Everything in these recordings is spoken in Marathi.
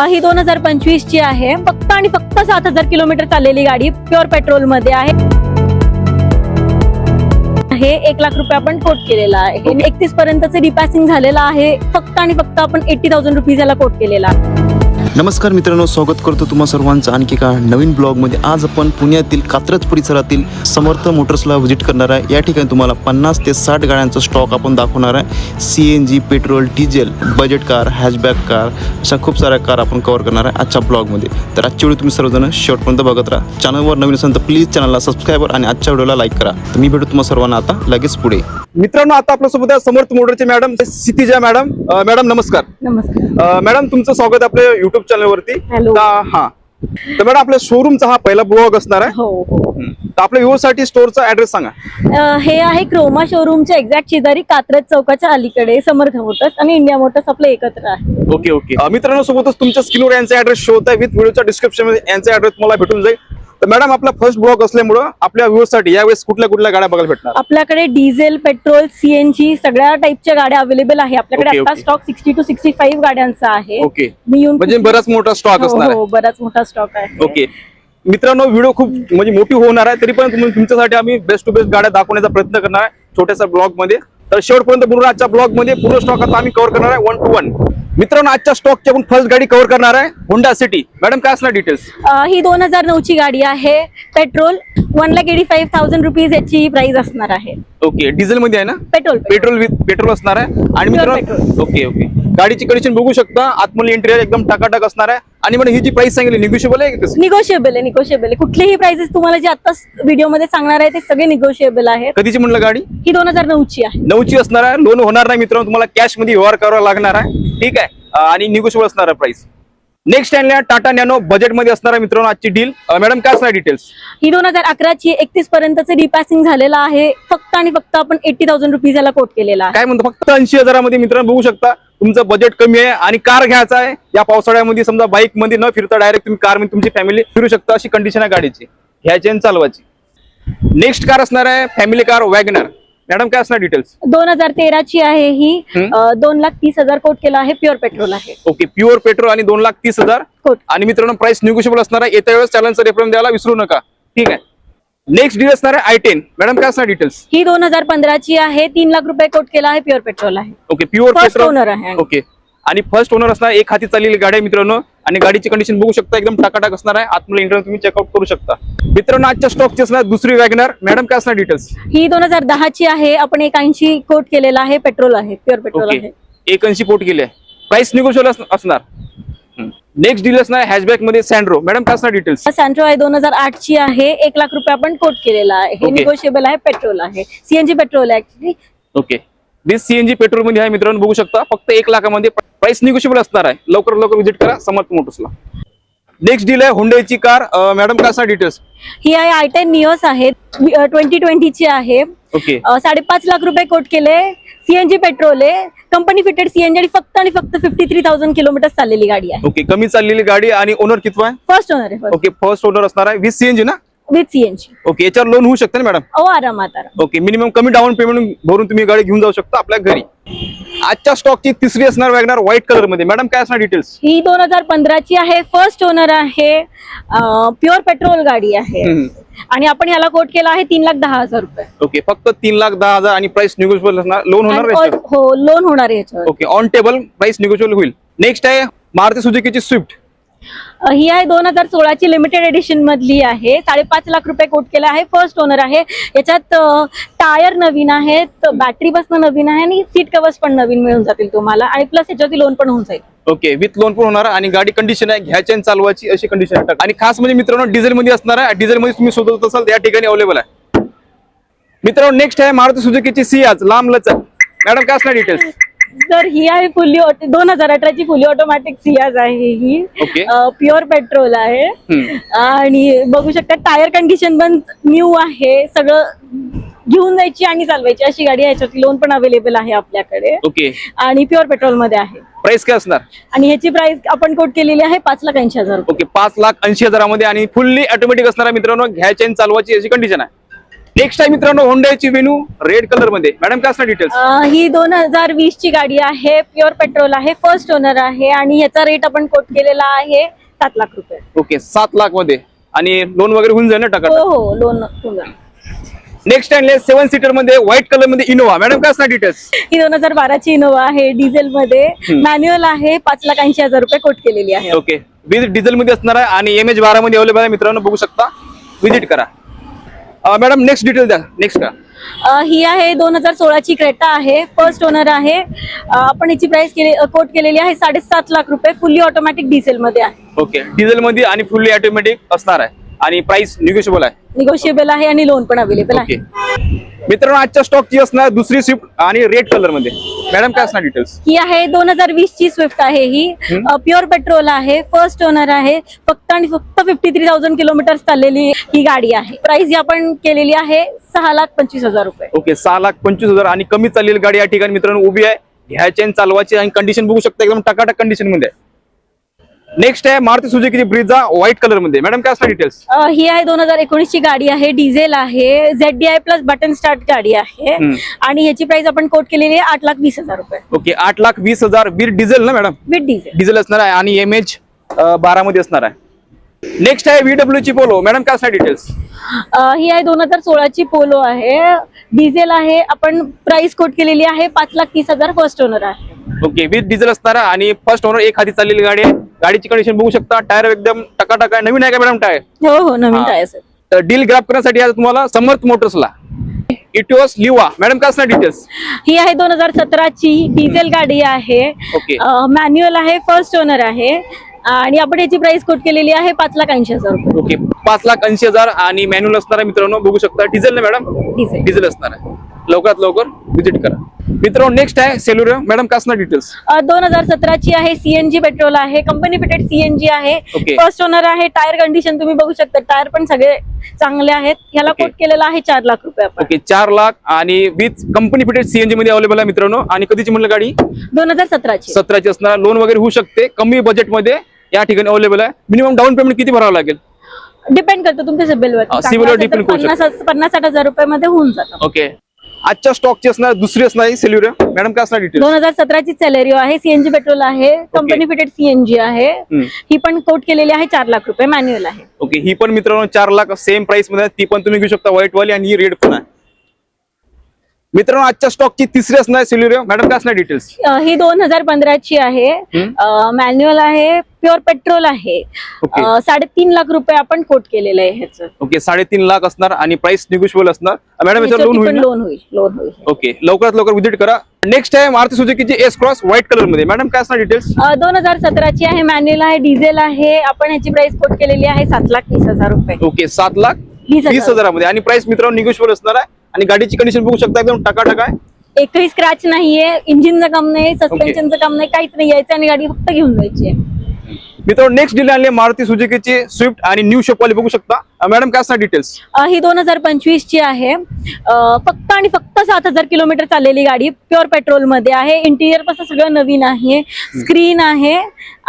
ही 2025 ची आहे. फक्त आणि फक्त 7,000 किलोमीटर चाललेली गाडी प्युअर पेट्रोल मध्ये आहे. हे 1 लाख रुपये आपण कोट केलेला आहे. 31 पर्यंतचे रिपॅसिंग झालेला आहे. फक्त आणि फक्त आपण 80,000 रुपीज याला कोट केलेला आहे. नमस्कार मित्रांनो, स्वागत करतो तुम्हा सर्वांचं आणखी एका नवीन ब्लॉगमध्ये. आज आपण पुण्यातील कात्रज परिसरातील समर्थ मोटर्सला व्हिजिट करणार आहे. या ठिकाणी तुम्हाला 50 ते 60 गाड्यांचा स्टॉक आपण दाखवणार आहे. CNG, petrol, diesel, budget car, hatchback car, अशा खूप साऱ्या कार आपण कव्हर करणार आहे आजच्या ब्लॉगमध्ये. तर आजच्या व्हिडिओ तुम्ही सर्वजण शेवटपर्यंत बघत राहा. चॅनलवर नवीन असेल तर प्लीज चॅनलला सबस्क्राईब आणि आजच्या व्हिडिओला लाईक करा. तर मी भेटू तुम्हा सर्वांना आता लगेच पुढे. मित्रांनो, आता आपल्यासोबत आहे समर्थ मोटरचे मॅडम क्षितिजा मॅडम. मॅडम नमस्कार. नमस्कार मॅडम, तुमचं स्वागत आहे आपल्या युट्यूब चॅनल वरती. हॅलो. हा, तर मॅडम आपल्या शोरूमचा हा पहिला ब्लॉग असणार आहे. हो. तर आपल्या व्ह्यूअरसाठी स्टोअरचा ऍड्रेस सांगा. हे आहे क्रोमा शोरूमच्या एक्झॅक्ट शेजारी कात्रज चौकाच्या अलीकडे समर्थ मोटर्स आणि इंडिया मोटर्स आपलं एकत्र आहे. ओके. मित्रांनो, सोबतच तुमच्या स्क्रीनवर यांचा ऍड्रेस शो होत आहे. विथ व्हिडिओच्या डिस्क्रिप्शन मध्ये यांचा ऍड्रेस मला भेटून जाईल. तर मॅडम, आपला फर्स्ट ब्लॉग असल्यामुळे आपल्या व्ह्यूअरसाठी यावेळेस कुठल्या गाड्या बघायला भेटणार? आपल्याकडे डिझेल, पेट्रोल, CNG सगळ्या टाईपच्या गाड्या अवेलेबल आहे. आपल्याकडे Okay, आता okay. स्टॉक 60 to 65 गाड्यांचा आहे. ओके, मी येऊन म्हणजे बराच मोठा स्टॉक असणार हो, बराच मोठा स्टॉक आहे. आहे. ओके मित्रांनो, व्हिडिओ खूप म्हणजे मोठी होणार आहे. तरी पण तुमच्यासाठी आम्ही बेस्ट टू बेस्ट गाड्या दाखवण्याचा प्रयत्न करणार आहे छोट्याशा ब्लॉग मध्ये. तर शेवटपर्यंत बोलून आजच्या ब्लॉग मध्ये पूर्ण स्टॉक आता आम्ही कव्हर करणार आहे 1 to 1. मित्रांनो, आजच्या स्टॉकची आपण फर्स्ट गाडी कव्हर करणार आहे होंडा सिटी. मॅडम, काय असणार डिटेल्स? ही 2009 ची गाडी आहे. पेट्रोल 1,85,000 रुपीज याची प्राइस असणार आहे. ओके, डिझेल मध्ये आहे ना? पेट्रोल विथ पेट्रोल असणार आहे. आणि Pure मित्रांनो, ओके गाडीची कंडिशन बघू शकता. आतमध्ये इंटेरियर एकदम टाकाटाक असणार आहे. आणि म्हणजे ही जी प्राइस सांगितली निगोशिएबल आहे की निगोशिएबल आहे. कुठलीही प्राइसेस तुम्हाला जे आता व्हिडिओ मध्ये सांगणार आहे ते सगळे निगोशिएबल आहेत. कधीची म्हणलं गाडी? ही 2009 ची आहे. 9 ची असणार आहे. लोन होणार नाही मित्रांनो, तुम्हाला कॅश मध्ये व्यवहार करावा लागणार आहे. ठीक आहे. आणि निगोशिएबल असणार आहे प्राइस. नेक्स्ट आहे टाटा नॅनो, बजेट मध्ये असणार आहे मित्रांनो आजची डील. मॅडम, काय असणार डिटेल्स? ही 2011 ची 31 पर्यंतचे रिपॅसिंग झालेला आहे. फक्त आणि फक्त आपण 80,000 रुपीज याला कोट केलेला आहे. काय म्हणतो? फक्त 80,000 मध्ये मित्रांनो बघू शकता. तुमचं बजेट कमी आहे आणि कार घ्यायचा आहे या पावसाळ्यामध्ये. समजा बाईक मध्ये न फिरता डायरेक्ट तुम्ही कार मध्ये तुमची फॅमिली फिरू शकता, अशी कंडिशन आहे गाडीची. घ्यायची आणि चालवायची. नेक्स्ट कार असणार आहे फॅमिली कार वॅगनर. मॅडम, काय असणार डिटेल्स? 2013 ची आहे ही. 2,30,000 कोट केला आहे. प्युअर पेट्रोल आहे. ओके, प्युअर पेट्रोल आणि 2,30,000 कोट. आणि मित्रांनो प्राइस निगोशिएबल असणार आहे. येत्या वेळेस चॅनलचा रेफरन्स द्यायला विसरू नका. ठीक आहे. नेक्स्ट डील असणार आहे i10. मॅडम, काय असणार डिटेल्स? ही 2015 ची आहे. 3 लाख रुपये कोट केला आहे. प्युअर पेट्रोल आहे. Okay, pure first petrol owner आहे. ओके. आणि फर्स्ट ओनर असणार. एक हाती चाललेली गाडी आहे मित्रांनो. आणि गाडीची कंडिशन बघू शकता, एकदम टाकाटाक असणार आहे. आतमध्ये इंटरनेट तुम्ही चेकआउट करू शकता. मित्रांनो, आजच्या स्टॉकची असणार दुसरी वॅगनर. मॅडम, काय असणार डिटेल्स? ही 2010 ची आहे. आपण 81 कोट केलेला आहे. पेट्रोल आहे. प्युअर पेट्रोल आहे. 81 पोट केले. प्राइस निगोशिएबल असणार. नेक्स्ट डील असणार हॅचबॅक मध्ये सँड्रो. मॅडम, काय असणार डिटेल्स? सँट्रो आहे. 2008 ची आहे. 1 लाख रुपये आपण कोट केलेला आहे. हे Okay. निगोशिएबल आहे. पेट्रोल आहे. CNG पेट्रोल आहे ऍक्च्युली. ओके, दिस CNG पेट्रोल मध्ये आहे मित्रांनो, बघू शकता. फक्त 1 लाखामध्ये प्राइस निगोशिएबल असणार आहे. लवकर व्हिजिट करा समर्थ मोटर्सला. नेक्स्ट डील आहे हुंडईची कार. मॅडम, काय असणार डिटेल्स? ही आहे i10 निओस आहे. 2020 ची आहे. ओके 5.5 लाख रुपये कोट केले. CNG पेट्रोल आहे. कंपनी फिटेड CNG आणि फक्त 53,000 किलोमीटर चाललेली गाडी आहे. ओके, कमी चाललेली गाडी. आणि ओनर कितवा आहे? फर्स्ट ओनर आहे. ओके, फर्स्ट ओनर असणार आहे. विथ CNG ना? With CNG. ओके, याच्यावर लोन होऊ शकते ना मॅडम? आरामात. ओके, मिनिमम कमी डाऊन पेमेंट भरून तुम्ही गाडी घेऊन जाऊ शकता आपल्या घरी. आजच्या स्टॉकची तिसरी असणार वॅगनर व्हाईट कलर मध्ये. मॅडम, काय असणार डिटेल्स? ही 2015 ची आहे. फर्स्ट ओनर आहे. प्युअर पेट्रोल गाडी आहे. आणि आपण ह्याला कोट केला आहे 3,10,000 रुपये. ओके, फक्त 3,10,000 आणि प्राइस निगोशिएबल असणार. लोन होणार आणि याच्यावर? हो, लोन होणार आहे याच्यावर. Okay, on table price negotiable होईल. नेक्स्ट आहे मारुती सुझुकीची स्विफ्ट. ही आहे 2016 ची लिमिटेड एडिशन मधली आहे. 5.5 लाख रुपये कोट केला आहे. फर्स्ट ओनर आहे. याच्यात टायर नवीन आहेत, बॅटरी बसणं नवीन आहे आणि सीट कव्हर्स पण नवीन मिळून जातील तुम्हाला. आणि प्लस याच्यावरती लोन पण होऊन जाईल. ओके, विथ लोन पण होणार. आणि गाडी कंडिशन आहे घ्यायची आणि चालवायची अशी कंडिशन आहे. आणि खास म्हणजे मित्रांनो डिझेल मध्ये असणार आहे. डिझेल मध्ये तुम्ही शोधत असाल या ठिकाणी अवेलेबल आहे. मित्रांनो, नेक्स्ट आहे मारुती सुझुकीची सियाज लांब लचक. मॅडम, काय असणार डिटेल्स? तर ही आहे 2018 ची फुली ऑटोमॅटिक सियाज आहे. ही ओके. प्युअर पेट्रोल आहे. आणि बघू शकता टायर कंडिशन पण न्यू आहे. सगळं घेऊन जायची आणि चालवायची अशी गाडी आहे. याच्यात लोन पण अवेलेबल आहे आपल्याकडे. ओके, आणि प्युअर पेट्रोल मध्ये आहे. प्राइस काय असणार? आणि ह्याची प्राइस आपण कोट केलेली आहे 5,80,000 रुपये. ओके, 5,80,000 मध्ये. आणि फुल्ली ऑटोमॅटिक असणार आहे मित्रांनो. घ्यायची आणि चालवायची अशी कंडिशन आहे. नेक्स्ट आहे मित्रांनो होंडाची वेन्यू रेड कलर मध्ये. मॅडम काय असणार डिटेल्स? ही 2020 ची गाडी आहे, प्युअर पेट्रोल आहे, फर्स्ट ओनर आहे आणि याचा रेट आपण कोट केलेला आहे 7 लाख रुपये. ओके 7 लाख मध्ये आणि लोन वगैरे होऊन जाईल ना टका? हो हो, लोन होऊन जाईल. नेक्स्ट आहे 7 सीटर मध्ये व्हाईट कलर मध्ये इनोवा. मॅडम काय असणार डिटेल्स? ही 2012 ची इनोवा आहे, डिझेल मध्ये, मॅन्युअल आहे, 5,80,000 रुपये कोट केलेली आहे. ओके विथ डिझेल मध्ये असणार आहे आणि MH12 मध्ये अवेलेबल आहे मित्रांनो, बघू शकता, विजिट करा. मॅडम नेक्स्ट डिटेल द्या. नेक्स्ट का? ही आहे 2016 ची क्रेटा आहे, फर्स्ट ओनर आहे. आपण याची प्राइस कोट केलेली आहे 7.5 लाख रुपये, फुल्ली ऑटोमॅटिक डिझेल मध्ये आहे. ओके डिझेल मध्ये आणि फुल्ली ऑटोमॅटिक असणार आहे आणि प्राइस निगोशिएबल आहे. निगोशिएबल आहे आणि लोन पण अवेलेबल ओके आहे. मित्रांनो आजच्या स्टॉकची असणार दुसरी स्विफ्ट आणि रेड कलर मध्ये. मॅडम काय असणार डिटेल्स? ही आहे 2020 ची स्विफ्ट आहे, ही प्युअर पेट्रोल आहे, फर्स्ट ओनर आहे, फक्त आणि फक्त 53,000 किलोमीटर चाललेली ही गाडी आहे. प्राइस ही आपण केलेली आहे 6,25,000 रुपये. ओके 6,25,000 आणि कमी चाललेली गाडी या ठिकाणी मित्रांनो उभी आहे. घ्यायची आणि चालवायची आणि कंडिशन बघू शकता एकदम टकाटक कंडिशन मध्ये. नेक्स्ट आहे Maruti Suzuki Brezza white colour मध्ये. मॅडम काय असणार डिटेल्स? ही आहे 2019 ची गाडी आहे, डिझेल आहे, ZDI प्लस बटन स्टार्ट गाडी आहे आणि ह्याची प्राइस आपण कोट केलेली आहे 8,20,000 रुपये. ओके 8,20,000 विथ डिझेल ना मॅडम? With diesel. डिझेल असणार आहे आणि MH12 मध्ये असणार आहे. नेक्स्ट आहे VW ची पोलो. मॅडम काय असणार डिटेल्स? ही आहे 2016 ची पोलो आहे, डिझेल आहे, आपण प्राइस कोट केलेली आहे 5,30,000, फर्स्ट ओनर आहे. ओके विथ डिझेल असणार आहे आणि फर्स्ट ओनर एक हाती चाललेली गाडी आहे. गाडीची कंडिशन बघू शकता, टायर एकदम टकाटक आहे. नवीन आहे का मॅडम टायर? हो हो, नवीन टायर्स आहेत. तर डील ग्रॅब करण्यासाठी आज तुम्हाला समर्थ मोटर्सला इटिओस लिवा. मॅडम काय असणार डिटेल्स? ही आहे 2017 ची डिझेल गाडी आहे, ओके मॅन्युअल आहे, फर्स्ट ओनर आहे आणि आपण याची प्राइस कोट केलेली आहे 5,80,000 रुपये. ओके 5,80,000 आणि मॅन्युअल असणार आहे मित्रांनो, बघू शकता. डिझेल ना मॅडम? डिझेल. डिझेल असणार आहे. लवकरात लवकर व्हिजिट करा मित्रांनो. नेक्स्ट आहे सेल्युरियो. मॅडम काय असणार डिटेल्स? 2017 ची आहे, CNG पेट्रोल आहे, कंपनी फिटेड CNG आहे, Okay. फर्स्ट ओनर आहे. टायर कंडिशन तुम्ही बघू शकता, टायर पण सगळे चांगले आहेत. ह्याला Okay. कोट केलेला आहे 4 लाख रुपये आपण. ओके 4 लाख आणि विथ कंपनी फिटेड CNG मध्ये अवेलेबल आहे मित्रांनो. आणि कधीची म्हणलं गाडी? 2017 ची. 17ची असणार. लोन वगैरे होऊ शकते, कमी बजेट मध्ये या ठिकाणी अवेलेबल आहे. मिनिमम डाऊन पेमेंट किती भरावं लागेल? डिपेंड करतो तुमच्या सिबिलवर. सिबिलवर depend करू शकतो. 50,000 रुपये मध्ये होऊन जातं. ओके आजच्या स्टॉकची असणार दुसरी असणार सेल्युरियो. मॅडम काय असणार डिटेल? 2017 ची सेलेरिओ आहे, CNG पेट्रोल आहे, कंपनी फिटेड CNG आहे. ही पण कोट केलेली आहे 4 लाख रुपये, मॅन्युअल आहे. ओके ही पण मित्रांनो 4 लाख सेम प्राइस मध्ये. ती पण तुम्ही घेऊ शकता व्हाईट वाली आणि ही रेड पण आहे मित्रांनो. आजच्या स्टॉकची तिसरी असणार सेल्युरियो. मॅडम काय असणार डिटेल्स? ही 2015 ची आहे, मॅन्युअल आहे, प्युअर पेट्रोल आहे. Okay. 3.5 लाख रुपये आपण कोट केलेलं आहे ह्याचं. ओके 3.5 लाख असणार आणि प्राइस निगोशिएबल असणार. मॅडम याच्यावर लोन होईल ना? लोन होईल, लोन होईल. ओके लवकरात लवकर व्हिजिट करा. नेक्स्ट आहे मारुती सुझुकीची S क्रॉस व्हाईट कलर मध्ये. मॅडम काय असणार डिटेल्स? 2017 ची आहे, मॅन्युअल आहे, डिझेल आहे, आपण ह्याची प्राइस कोट केलेली आहे 7,30,000 रुपये. ओके 7,20,000 मध्ये आणि प्राइस मित्रांनो निगोशिएबल असणार आहे. आणि गाडीची कंडिशन बघू शकता एकदम टकाटक आहे. एकही स्क्रॅच नाहीये, इंजिनचं काम नाही, सस्पेन्शनचं काम नाही, काहीच नाही. यायचं आणि गाडी फक्त घेऊन जायची आहे. मित्रांनो नेक्स्ट डील आणली मारुती सुझुकीची स्विफ्ट आणि न्यू शेप वाली बघू शकता. मॅडम काय असणार डिटेल्स? ही 2025 ची आहे, फक्त आणि फक्त 7,000 किलोमीटर चाललेली गाडी, प्युअर पेट्रोल मध्ये आहे. इंटिरियर पासून सगळं नवीन आहे, स्क्रीन आहे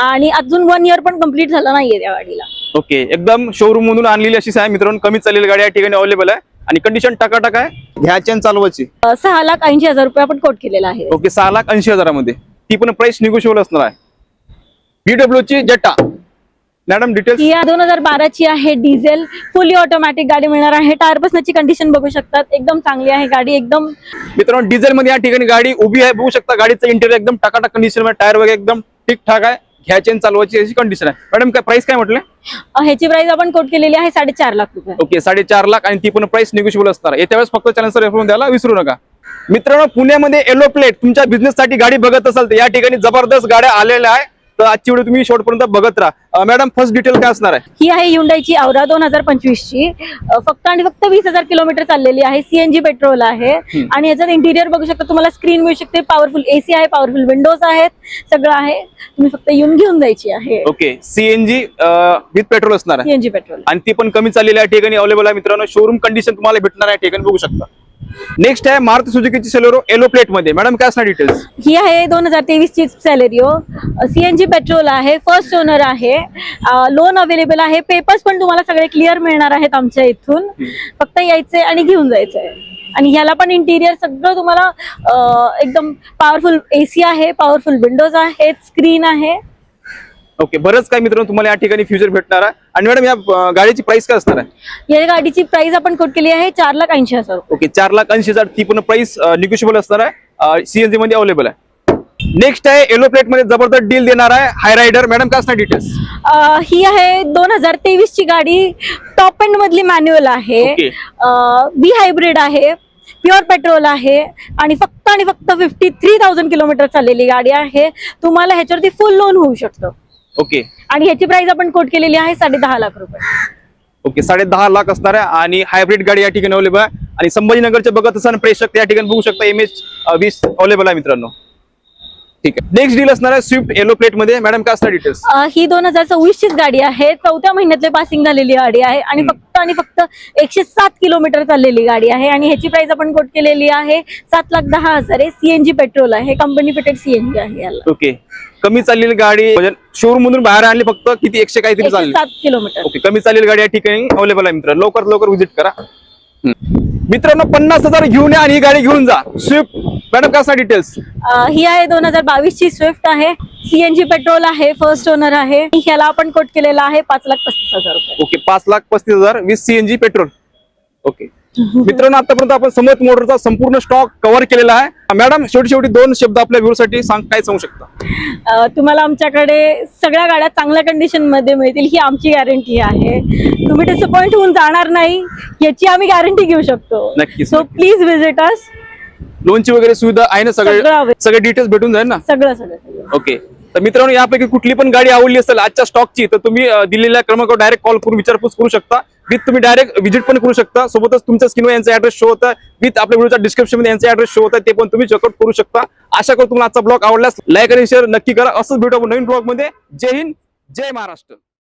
आणि अजून 1 इयर पण कम्प्लीट झालं नाहीये त्या गाडीला. ओके एकदम शोरूम मधून आणलेली अशीच आहे मित्रांनो. कमी चाललेली गाडी या ठिकाणी अवेलेबल आहे आणि कंडिशन टकाटक आहे. घ्यायची आणि चालवायची. 6,80,000 रुपये आपण कोट केलेला आहे. ओके 6,80,000 मध्ये. ती पण प्राइस निगोशिएबल असणार आहे. VW ची जेटा. Madam details? ही 2012 ची आहे, डिझेल, फुली ऑटोमॅटिक गाडी मिळणार आहे. टायर बसण्याची कंडिशन बघू शकतात, एकदम चांगली आहे गाडी. एकदम मित्रांनो डिझेल मध्ये या ठिकाणी गाडी उभी आहे, बघू शकता. गाडीचं इंटेरियर एकदम टकाटक कंडिशन मध्ये, टायर वगैरे एकदम ठीकठाक आहे. घ्यायची आणि चालवायची अशी कंडिशन आहे. मॅडम काय प्राइस काय म्हटलं? ह्याची प्राइस आपण कोट केलेली आहे 4.5 लाख रुपये. ओके 4.5 लाख आणि ती पण प्राइस निगोशिएबल असणार. येत्या वेळेस फक्त चॅनलचा रेफरन्स द्यायला विसरू नका मित्रांनो. पुण्यामध्ये येलो प्लेट तुमच्या बिझनेस साठी गाडी बघत असाल तर या ठिकाणी जबरदस्त गाड्या आलेल्या आहे. तर आजची व्हिडिओ तुम्ही शेवटपर्यंत बघत राहा. मॅडम फर्स्ट डिटेल काय असणार आहे? ही आहे Hyundaiची औरा 2025 ची, फक्त आणि फक्त 20,000 किलोमीटर चाललेली आहे, CNG पेट्रोल आहे आणि याच्यात इंटिरियर बघू शकता तुम्हाला. स्क्रीन मिळू शकते, पॉवरफुल AC आहे, पॉवरफुल विंडोज आहेत, सगळं आहे. तुम्ही फक्त येऊन घेऊन जायची आहे. ओके CNG विथ पेट्रोल असणार आहे CNG पेट्रोल आणि ती पण कमी चाललेली आहे ठिकाणी अवेलेबल आहे मित्रांनो. शोरूम कंडिशन तुम्हाला भेटणार आहे ठिकाणी बघू शकता. नेक्स्ट आहे मारुती सुझुकीची सेलेरिओ येलो प्लेट मध्ये. मॅडम काय असणार डिटेल्स? ही आहे 2023 ची सेलेरिओ. सीएनजी पेट्रोल आहे, फर्स्ट ओनर आहे, लोन अवेलेबल आहे, पेपर्स पण तुम्हाला सगळे क्लिअर मिळणार आहेत आमच्या इथून. फक्त यायचंय आणि घेऊन जायचंय. आणि ह्याला पण इंटिरियर सगळं तुम्हाला एकदम पॉवरफुल एसी आहे, पॉवरफुल विंडोज आहेत, स्क्रीन आहे. ओके, बरंच काय मित्रांनो तुम्हाला या ठिकाणी फ्युचर भेटणार आहे. आणि मॅडम या गाडीची प्राइस काय असणार आहे? या गाडीची प्राइस आपण कोट केली आहे 4,80,000. ओके, 4,80,000 ती पण प्राइस निगोशिएबल असणार आहे, सीएनजी मध्ये अवेलेबल आहे. नेक्स्ट आहे येलो प्लेट मध्ये जबरदस्त डील देणार आहे हाय रायडर. मॅडम काय असणार डिटेल्स? ही आहे 2023 ची गाडी, टॉप एंड मधली मॅन्युअल आहे, Okay. बी हायब्रिड आहे, प्युअर पेट्रोल आहे आणि फक्त 53,000 किलोमीटर चाललेली गाडी आहे. तुम्हाला ह्याच्यावरती फुल लोन होऊ शकतं. ओके आणि ह्याची प्राइस आपण कोट केलेली आहे 10.5 लाख रुपये. ओके, 10.5 लाख असणार आहे आणि हायब्रिड गाडी या ठिकाणी अवेलेबल आहे. आणि संभाजीनगरचे बघत असताना प्रेक्षक या ठिकाणी बघू शकता MH20 अवेलेबल आहे मित्रांनो. ठीक आहे, नेक्स्ट डील असणार आहे स्विफ्ट येलो प्लेट मध्ये. मॅडम काय असणार डिटेल्स? ही 2024 चीच गाडी आहे, 4थ्या महिन्यातले पासिंग झालेली गाडी आहे आणि फक्त 107 किलोमीटर चाललेली गाडी आहे. आणि ह्याची प्राइस आपण कोट केलेली आहे 7,10,000 आहे. सीएनजी पेट्रोल आहे, कंपनी फिटेड सीएनजी आहे याला. ओके, कमी चाललेली गाडी शोरूम मधून बाहेर आणली, फक्त किती 100 काहीतरी चालली. 107 किलोमीटर. ओके, कमी चाललेली गाडी या ठिकाणी अवेलेबल आहे मित्रांनो. लवकर व्हिजिट करा. मित्रांनो 50,000 घेऊन या आणि ही गाडी घेऊन जा. स्विफ्ट. मॅडम काय असणार डिटेल्स? ही आहे 2022 ची स्विफ्ट आहे, सीएनजी पेट्रोल आहे, फर्स्ट ओनर आहे. ह्याला आपण कोट केलेला आहे 5,35,000 रुपये. Okay, 5,35,000 with CNG petrol. Okay मित्रांनो, आतापर्यंत आपण समर्थ मोटरचा संपूर्ण स्टॉक कव्हर केलेला आहे. मॅडम शेवटी 2 शब्द आपल्या व्ह्यूअर साठी काय सांगू शकता? तुम्हाला आमच्याकडे सगळ्या गाड्या चांगल्या कंडिशन मध्ये मिळतील, ही आमची गॅरंटी आहे. तुम्ही डिसअपॉइंट होऊन जाणार नाही याची आम्ही गॅरंटी घेऊ शकतो. नक्कीच, सो प्लीज विजिट अस. लोनची वगैरे सुविधा आहे ना? सगळे डिटेल्स भेटून जाईल ना? सगळं. ओके, तर मित्रांनो यापैकी कुठली पण गाडी आवडली असेल आजच्या स्टॉकची, तर तुम्ही दिलेल्या क्रमांकावर डायरेक्ट कॉल करून विचारपूस करू शकता. विथ तुम्ही डायरेक्ट व्हिजिट पण करू शकता. सोबतच तुमच्या स्क्रीनवर यांचा ऍड्रेस शो होता, विथ आपल्या व्हिडिओच्या डिस्क्रिप्शन मध्ये यांचा ऍड्रेस शो होता, ते पण तुम्ही चेकआउट करू शकता. आशा करतो तुम्हाला आजचा ब्लॉग आवडल्यास लाईक आणि शेअर नक्की करा. असंच भेटू आपण नवीन ब्लॉग मध्ये. जय हिंद, जय महाराष्ट्र.